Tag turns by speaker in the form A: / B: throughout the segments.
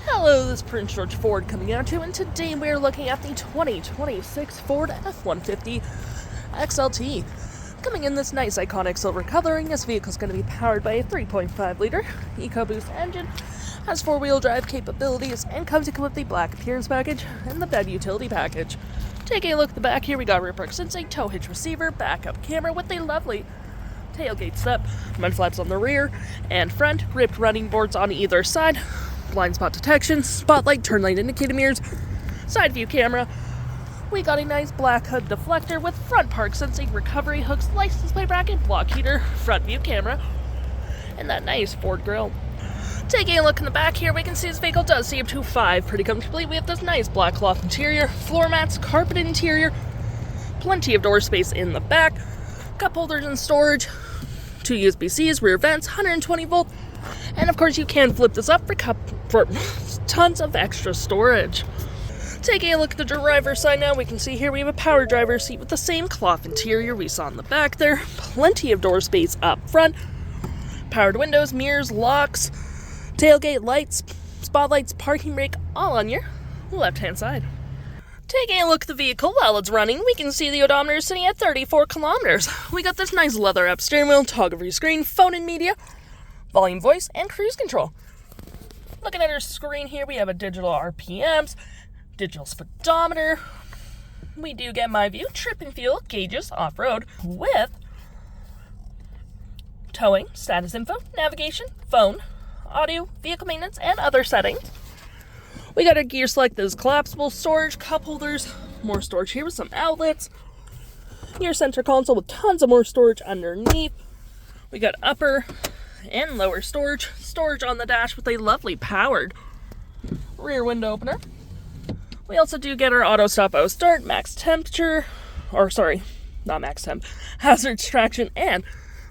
A: Hello, this is Prince George Ford coming at you, and today we're looking at the 2026 Ford F-150 XLT. Coming in this nice iconic silver coloring, this vehicle is going to be powered by a 3.5-liter EcoBoost engine, has 4-wheel drive capabilities, and comes equipped with the black appearance package and the bed utility package. Taking a look at the back here, we got rear park sensing, tow hitch receiver, backup camera with a lovely tailgate step, mud flaps on the rear and front, ripped running boards on either side, blind spot detection, spotlight, turn light indicator mirrors, side view camera. We got a nice black hood deflector with front park sensing, recovery hooks, license plate bracket, block heater, front view camera, and that nice Ford grille. Taking a look in the back here, we can see this vehicle does see up to 5 pretty comfortably. We have this nice black cloth interior, floor mats, carpet interior, plenty of door space in the back, cup holders and storage, 2 USB-Cs, rear vents, 120 volt, and of course you can flip this up for tons of extra storage. Taking a look at the driver's side now, we can see here we have a power driver's seat with the same cloth interior we saw in the back there, plenty of door space up front, powered windows, mirrors, locks, tailgate lights, spotlights, parking brake, all on your left-hand side. Taking a look at the vehicle while it's running, we can see the odometer is sitting at 34 kilometers. We got this nice leather-up steering wheel, toggle-free screen, phone and media, volume, voice, and cruise control. Looking at our screen here, we have a digital RPMs, digital speedometer. We do get my view, trip and fuel, gauges, off-road, with towing, status info, navigation, phone, audio, vehicle maintenance, and other settings. We got a gear select that is collapsible, storage, cup holders, more storage here with some outlets, your center console with tons of more storage underneath. We got upper and lower storage on the dash with a lovely powered rear window opener. We also do get our auto stop, auto start, max temperature, or sorry, not max temp, hazard extraction, and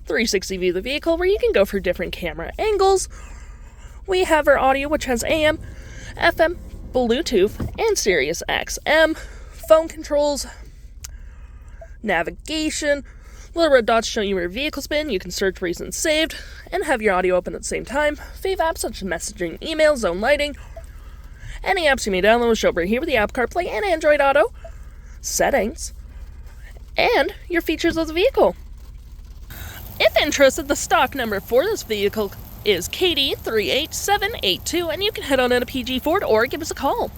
A: 360 view of the vehicle where you can go for different camera angles. We have our audio, which has AM, FM, Bluetooth, and Sirius XM, phone controls, navigation, little red dots showing you where your vehicle's been. You can search reasons saved and have your audio open at the same time. Fave apps such as messaging, email, zone lighting. Any apps you may download will show up right here with the App CarPlay and Android Auto, settings, and your features of the vehicle. If interested, the stock number for this vehicle is KD38782, and you can head on in to PG Ford or give us a call.